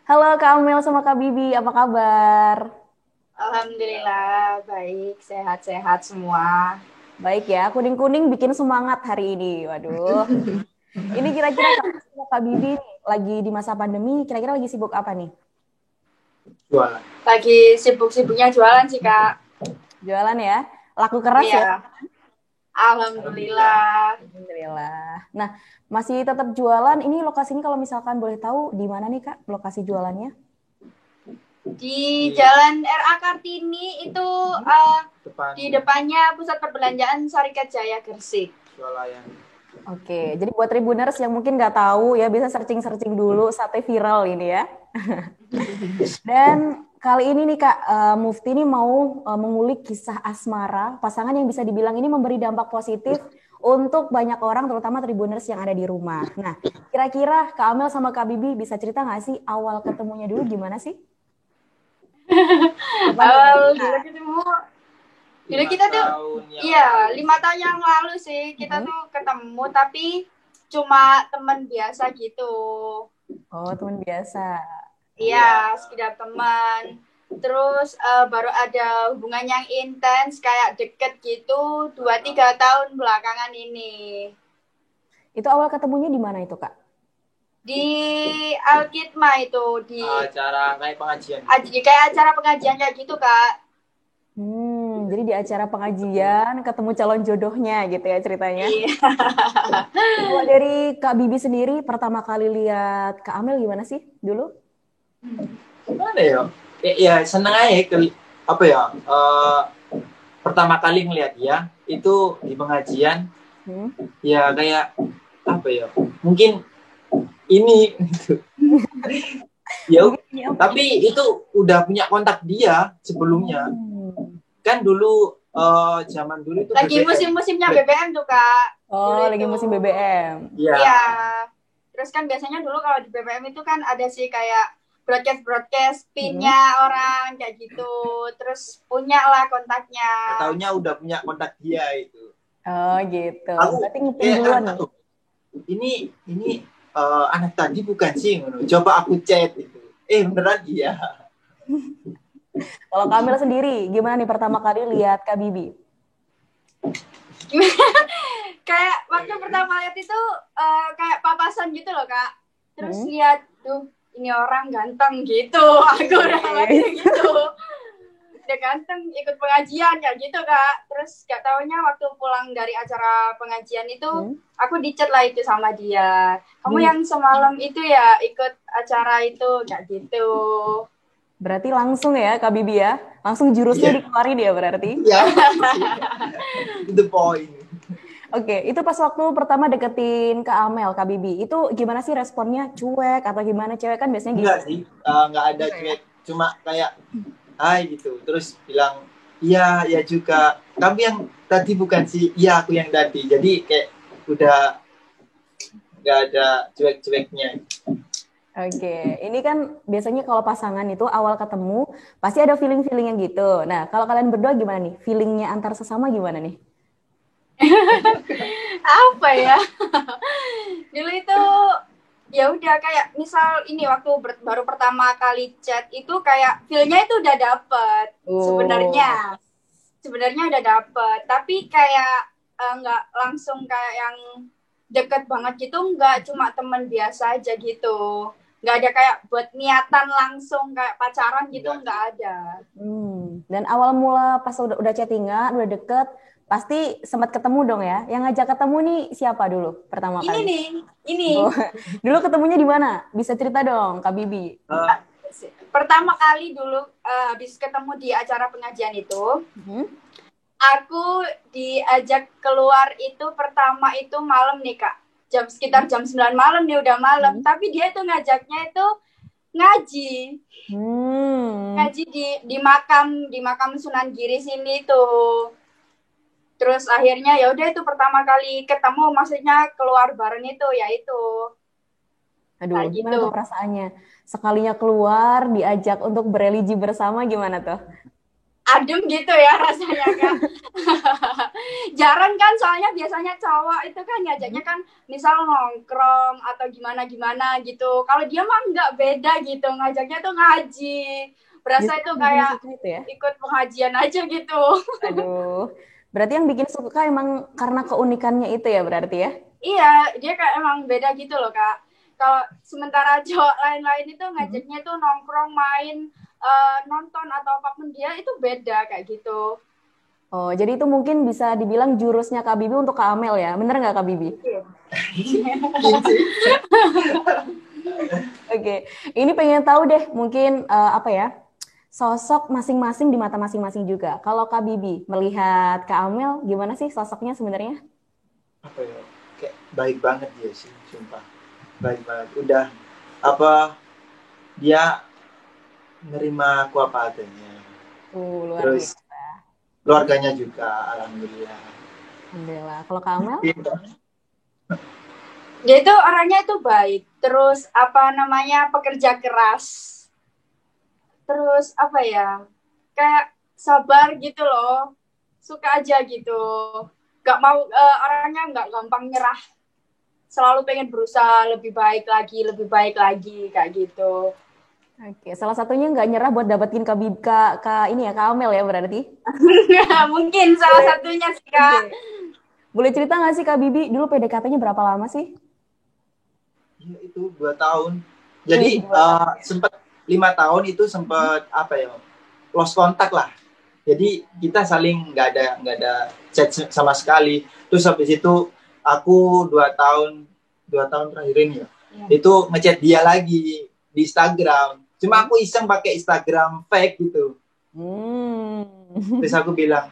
Halo Kak Amel sama Kak Bibi, apa kabar? Alhamdulillah, baik, sehat-sehat semua. Baik ya, kuning-kuning bikin semangat hari ini. Waduh, ini kira-kira Kak Amel sama Kak Bibi nih, lagi di masa pandemi, kira-kira lagi sibuk apa nih? Jualan. Lagi sibuk-sibuknya jualan sih, Kak. Jualan ya? Laku keras ya? Iya, Alhamdulillah. Alhamdulillah. Nah, masih tetap jualan, ini lokasinya kalau misalkan boleh tahu di mana nih Kak, lokasi jualannya? Di Jalan RA Kartini itu di depannya Pusat Perbelanjaan Sarikat Jaya Gresik. Swalayan. Oke, jadi buat Tribuners yang mungkin nggak tahu ya, bisa searching-searching dulu sate viral ini ya. Dan kali ini nih Kak, Mufti ini mau mengulik kisah asmara, pasangan yang bisa dibilang ini memberi dampak positif untuk banyak orang, terutama Tribuners yang ada di rumah. Nah, kira-kira Kak Amel sama Kak Bibi bisa cerita nggak sih awal ketemunya dulu gimana sih? Apa nih? Awal dulu ketemu, dulu kita tuh, iya, 5 tahun yang lalu sih kita Hmm? tuh ketemu, tapi cuma teman biasa gitu. Oh, teman biasa. Iya, sekedar teman. Terus baru ada hubungan yang intens, kayak deket gitu, 2-3 tahun belakangan ini. Itu awal ketemunya di mana itu Kak? Di Alkitma itu, di acara kayak pengajian. kayak acara pengajian kayak gitu, Kak. Jadi di acara pengajian ketemu calon jodohnya gitu ya ceritanya. Iya. Kalau dari Kak Bibi sendiri pertama kali lihat Kak Amel gimana sih dulu? Gimana ya? Ya seneng aja apa ya? Pertama kali ngeliat dia itu di pengajian, Hmm? ya kayak apa ya? Mungkin ini gitu. Ya, Mungkin ini apa? tapi itu udah punya kontak dia sebelumnya. Hmm. Kan dulu zaman dulu itu Lagi BBM. musim-musimnya BBM tuh, Kak. Dulu Oh, lagi itu. musim BBM. Iya. Iya. Terus kan biasanya dulu kalau di BBM itu kan ada sih kayak broadcast Hmm. pinnya orang kayak gitu. Terus punya lah kontaknya. Taunya udah punya kontak dia itu. Oh, gitu. Aku Berarti ngepin duluan nih. ini anak tadi bukan sih, coba aku chat itu, beneran iya. Kalau Kamil sendiri, gimana nih pertama kali lihat Kak Bibi? Kayak waktu pertama lihat itu kayak papasan gitu loh, Kak. Terus Hmm? lihat tuh ini orang ganteng gitu. Aku udah kayak gitu. Udah ganteng ikut pengajian kayak gitu, Kak. Terus gak taunya waktu pulang dari acara pengajian itu Hmm? aku dicat lah itu sama dia, kamu Di, yang semalam itu ya ikut acara itu kayak gitu. berarti langsung ya Kak Bibi ya? Langsung jurusnya Iya, dikeluarin ya berarti? iya, the point. Oke, itu pas waktu pertama deketin Kak Amel, Kak Bibi, itu gimana sih responnya? Cuek atau gimana? Cewek kan biasanya gitu. Enggak sih, enggak ada Enggak ya? cuek, cuma kayak hai gitu, terus bilang iya ya juga, kamu yang tadi bukan sih, iya aku yang tadi, jadi kayak udah nggak ada cuek-cueknya. Oke, ini kan biasanya kalau pasangan itu awal ketemu pasti ada feeling-feeling yang gitu. Nah, kalau kalian berdua gimana nih? Feelingnya antar sesama gimana nih? Apa ya, dulu itu ya udah kayak misal ini waktu baru pertama kali chat itu kayak feelnya itu udah dapet Oh, sebenarnya udah dapet, tapi kayak nggak langsung kayak yang deket banget gitu, nggak, cuma teman biasa aja gitu, nggak ada kayak buat niatan langsung kayak pacaran gitu, nggak ada. Dan awal mula pas udah chattingan, udah deket, pasti sempat ketemu dong ya. Yang ngajak ketemu nih siapa dulu pertama Ini kali? nih, ini Oh, dulu ketemunya di mana? Bisa cerita dong, Kak Bibi. pertama kali dulu habis ketemu di acara pengajian itu, Hmm? aku diajak keluar itu pertama itu malam nih, Kak. Sekitar jam 9 malam nih, udah malam. Hmm. Tapi dia itu ngajaknya itu ngaji. Hmm. Ngaji di makam Sunan Giri sini tuh. Terus akhirnya ya udah itu pertama kali ketemu, maksudnya keluar bareng itu ya itu. Aduh, Kayak gimana gitu. tuh perasaannya? Sekalinya keluar, diajak untuk bereligi bersama, gimana tuh? adem gitu ya rasanya kan. Jarang kan, soalnya biasanya cowok itu kan ngajaknya kan misal nongkrong atau gimana-gimana gitu. Kalau dia mah nggak, beda gitu, ngajaknya tuh ngaji. Berasa Justru itu yang bikin kayak suka itu ya. ikut pengajian aja gitu. Aduh. Berarti yang bikin suka emang karena keunikannya itu ya berarti ya? Iya, dia kayak emang beda gitu loh Kak. Kalau sementara cowok lain-lain itu Mhm. ngajaknya tuh nongkrong, main, nonton atau apapun, dia itu beda kayak gitu. Oh, jadi itu mungkin bisa dibilang jurusnya Kak Bibi untuk Kak Amel ya. Bener nggak Kak Bibi? Mungkin sih. Oke, ini pengen tahu deh mungkin apa ya, sosok masing-masing di mata masing-masing juga. Kalau Kak Bibi melihat Kak Amel, gimana sih sosoknya sebenarnya? Apa ya, kayak baik banget dia sih, sumpah baik banget. Udah apa, dia nerima aku apa adanya, Luar terus biasa. keluarganya juga alhamdulillah. Alhamdulillah. Kalau Kak Amel? Dia itu orangnya itu baik, terus apa namanya, pekerja keras, terus apa ya, kayak sabar gitu loh, suka aja gitu, gak mau, orangnya nggak gampang nyerah, selalu pengen berusaha lebih baik lagi kayak gitu. Oke, salah satunya nggak nyerah buat dapetin Kak Bibi, Kak ini ya, Kak Amel ya berarti? Mungkin salah satunya sih Oke. Kak. Boleh cerita nggak sih Kak Bibi, dulu PDKT-nya berapa lama sih? Ya, itu 2 tahun. Wih, Jadi 2 tahun. sempat 5 tahun itu sempat apa ya, lost kontak lah. Jadi kita saling nggak ada chat sama sekali. Terus habis itu aku 2 tahun terakhir ini ya, itu ngechat dia lagi di Instagram. Cuma aku iseng pakai Instagram fake gitu. Hmm. Terus aku bilang,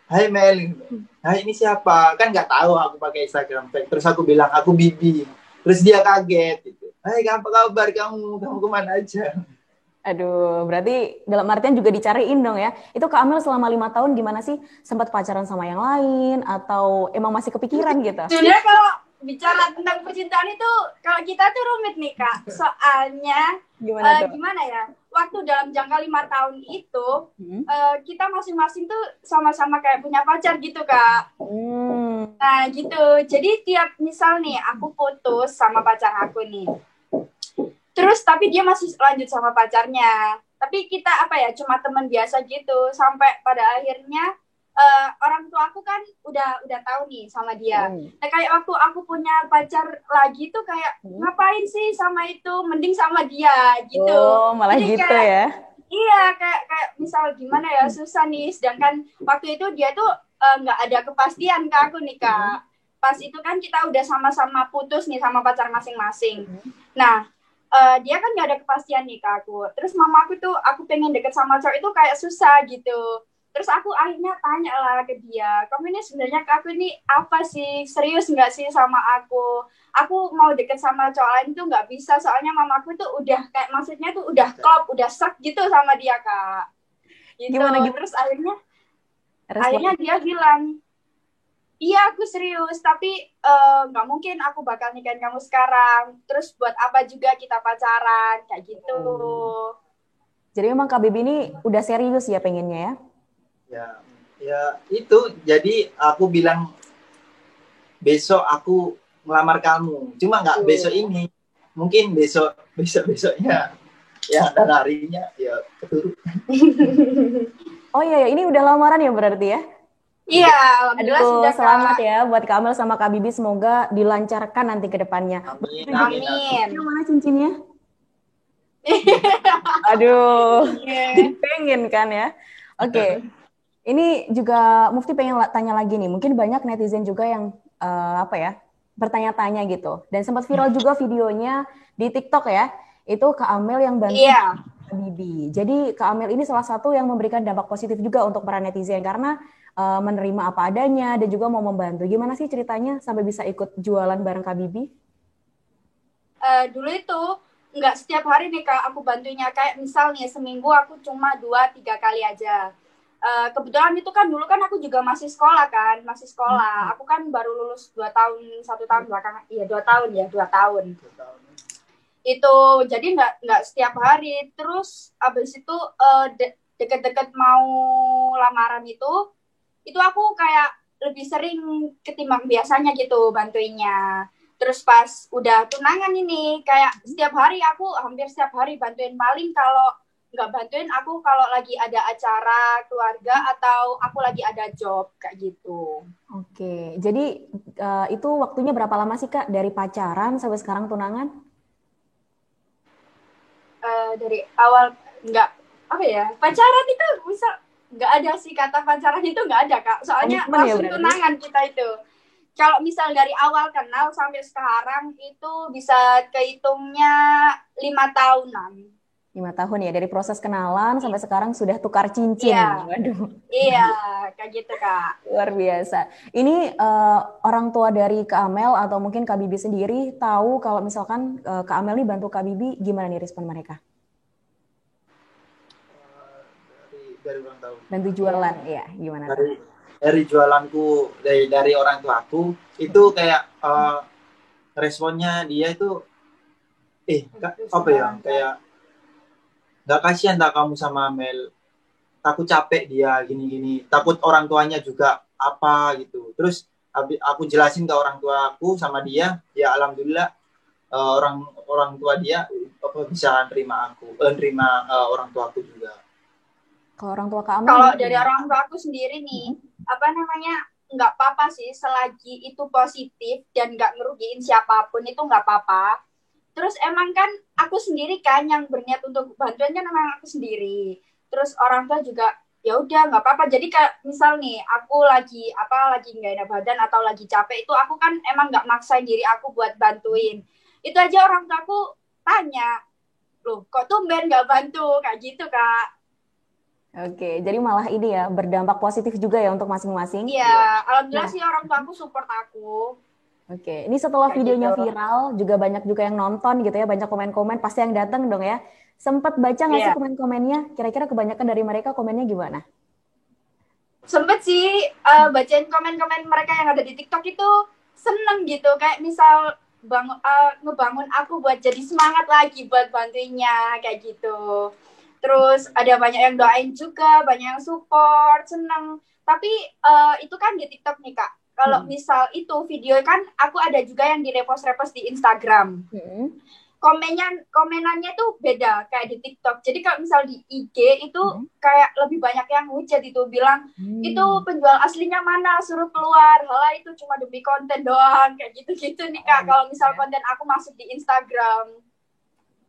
Hai Mel, hai ini siapa? Kan nggak tahu aku pakai Instagram fake. Terus aku bilang, aku Bibi. Terus dia kaget gitu. Hai, apa kabar kamu? Kamu kemana aja? Aduh, berarti dalam artian juga dicariin dong ya. Itu Kak Amel selama 5 tahun gimana sih? Sempat pacaran sama yang lain atau emang masih kepikiran gitu? Sebenarnya kalau bicara tentang percintaan itu, kalau kita tuh rumit nih Kak. Soalnya Gimana tuh? gimana ya? Waktu dalam jangka 5 tahun itu, Hmm. kita masing-masing tuh sama-sama kayak punya pacar gitu Kak. Hmm. Nah gitu. Jadi tiap misal nih aku putus sama pacar aku nih, terus tapi dia masih lanjut sama pacarnya. Tapi kita apa ya, cuma teman biasa gitu. Sampai pada akhirnya orang tua aku kan udah tahu nih sama dia. Nah kayak waktu aku punya pacar lagi tuh kayak ngapain sih sama itu, mending sama dia gitu. Oh, malah Jadi gitu kayak ya. iya, kayak misal gimana ya, susah nih. Sedangkan waktu itu dia tuh nggak ada kepastian ke aku nih Kak. Pas itu kan kita udah sama-sama putus nih sama pacar masing-masing. Nah dia kan nggak ada kepastian nih ke aku. Terus mama aku tuh, aku pengen deket sama cowok itu kayak susah gitu. Terus aku akhirnya tanya lah ke dia, kamu ini sebenarnya ke aku ini apa sih? Serius nggak sih sama aku? Aku mau deket sama cowok lain tuh nggak bisa, soalnya mamaku tuh udah kayak, maksudnya tuh udah klop, udah serk gitu sama dia Kak. Gitu. Gimana? Terus akhirnya Respon? dia bilang, iya aku serius, tapi nggak mungkin aku bakal nikahin kamu sekarang. Terus buat apa juga kita pacaran, kayak gitu. Jadi emang Kak Bibi ini udah serius ya pengennya ya? Ya itu. Jadi aku bilang besok aku ngelamar kamu. Cuma nggak besok ini. Mungkin besoknya. Ya dan harinya ya keturu. Oh iya, ini udah lamaran ya berarti ya? Iya, alhamdulillah Aduh, sudah selamat Kak. ya buat Kak Amel sama Kak Bibi. Semoga dilancarkan nanti ke depannya. Amin. Amin. Mana cincinnya? Aduh, jadi pengen kan ya. Oke, ini juga Mufti pengen tanya lagi nih. Mungkin banyak netizen juga yang apa ya, bertanya-tanya gitu. Dan sempat viral juga videonya di TikTok ya. Itu Kak Amel yang bantu Iya. Kak Bibi. Jadi Kak Amel ini salah satu yang memberikan dampak positif juga untuk para netizen karena menerima apa adanya dan juga mau membantu. Gimana sih ceritanya sampai bisa ikut jualan bareng Kak Bibi? Dulu itu nggak setiap hari nih Kak aku bantunya, kayak misalnya seminggu aku cuma 2-3 kali aja. Kebetulan itu kan dulu kan aku juga masih sekolah kan, aku kan baru lulus 2 tahun, 1 tahun belakangan, iya 2 tahun ya, 2 tahun. Itu jadi nggak setiap hari. Terus abis itu deket-deket mau lamaran itu aku kayak lebih sering ketimbang biasanya gitu bantuinnya. Terus pas udah tunangan ini kayak hampir setiap hari bantuin, paling kalau nggak bantuin aku kalau lagi ada acara keluarga atau aku lagi ada job kayak gitu. Oke, jadi itu waktunya berapa lama sih Kak dari pacaran sampai sekarang tunangan? Dari awal nggak pacaran itu bisa nggak ada sih, kata pacaran itu nggak ada Kak, soalnya langsung tunangan kita itu. Kalau misal dari awal kenal sampai sekarang itu bisa kehitungnya 5 tahunan. 5 tahun ya, dari proses kenalan sampai sekarang sudah tukar cincin. Iya. Waduh. Iya, kayak gitu Kak. Luar biasa. Ini orang tua dari Kak Amel atau mungkin Kak Bibi sendiri tahu kalau misalkan Kak Amel nih bantu Kak Bibi, gimana nih respon mereka? Dari orang tahu. Bantu jualan, ya gimana? Dari jualanku, dari orang tuaku itu kayak responnya dia itu apa ya, kayak nggak kasihan tak kamu sama Amel, takut capek dia gini-gini, takut orang tuanya juga apa gitu. Terus aku jelasin ke orang tuaku sama dia, ya alhamdulillah orang tua dia bisa nerima orang tuaku juga. Kalau orang tua Kak Amel? Kalau dari orang tua aku sendiri nih, nggak apa-apa sih selagi itu positif dan nggak ngerugiin siapapun, itu nggak apa-apa. Terus emang kan aku sendiri kan yang berniat untuk bantuan kan emang aku sendiri. Terus orang tua juga ya udah nggak apa-apa. Jadi kayak misal nih aku lagi nggak enak badan atau lagi capek, itu aku kan emang nggak maksain diri aku buat bantuin. Itu aja orang tua aku tanya, loh kok tumben nggak bantu kayak gitu Kak. Oke, jadi malah ini ya berdampak positif juga ya untuk masing-masing. Iya, alhamdulillah sih orang tua aku support aku. Oke, ini setelah videonya viral, juga banyak juga yang nonton gitu ya, banyak komen-komen, pasti yang datang dong ya. Sempat baca nggak sih komen-komennya? Kira-kira kebanyakan dari mereka komennya gimana? Sempet sih bacain komen-komen mereka yang ada di TikTok itu, seneng gitu. Kayak misal ngebangun aku buat jadi semangat lagi buat bantuinnya, kayak gitu. Terus ada banyak yang doain juga, banyak yang support, seneng. Tapi itu kan di TikTok nih Kak. Kalau misal itu video kan aku ada juga yang di repost di Instagram. Komenannya tuh beda kayak di TikTok. Jadi kalau misal di IG itu kayak lebih banyak yang hujat itu, bilang itu penjual aslinya mana, suruh keluar. Halah itu cuma demi konten doang, kayak gitu-gitu nih Kak. Kalau misal konten aku masuk di Instagram.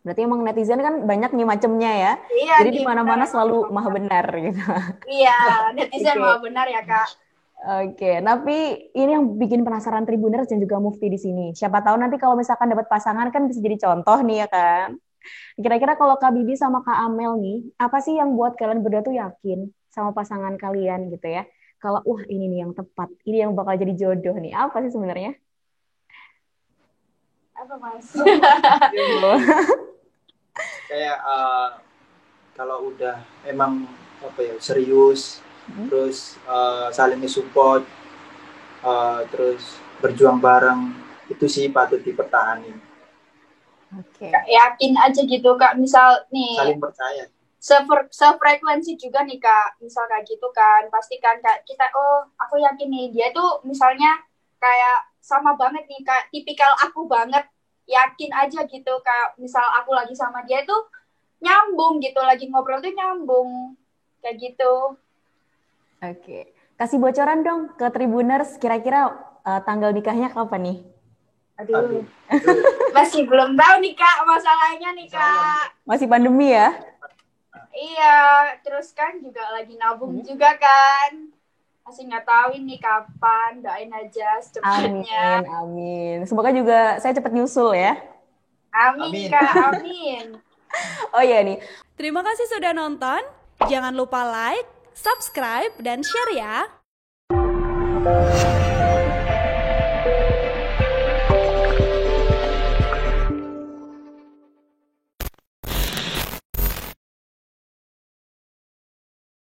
Berarti emang netizen kan banyak nih macemnya ya. Iya, jadi di mana-mana selalu maha benar gitu. Iya, netizen maha benar ya Kak. Oke, tapi ini yang bikin penasaran Tribuners dan juga Mufti di sini. Siapa tahu nanti kalau misalkan dapat pasangan kan bisa jadi contoh nih ya kan. Kira-kira kalau Kak Bibi sama Kak Amel nih, apa sih yang buat kalian berdua tuh yakin sama pasangan kalian gitu ya? Kalau ini nih yang tepat, ini yang bakal jadi jodoh nih. Apa sih sebenarnya? Apa Mas? Kayak kalau udah emang serius, terus saling support, terus berjuang bareng, itu sih patut dipertahankan. Oke. Yakin aja gitu Kak, misal nih saling percaya, sefrekuensi juga nih Kak, misal kayak gitu kan, pastikan Kak kita, aku yakin nih dia tuh misalnya kayak sama banget nih Kak, tipikal aku banget, yakin aja gitu Kak, misal aku lagi sama dia tuh nyambung gitu, lagi ngobrol tuh nyambung kayak gitu. Oke, kasih bocoran dong ke Tribuners, kira-kira tanggal nikahnya kapan nih? Aduh. Masih belum tahu nih Kak, masalahnya nih Kak. Masih pandemi ya? Iya, terus kan juga lagi nabung juga kan. Masih nggak tahu ini kapan, doain aja secepatnya. Amin. Semoga juga saya cepat nyusul ya. Amin. Kak, amin. Oh iya nih. Terima kasih sudah nonton. Jangan lupa like, subscribe, dan share ya.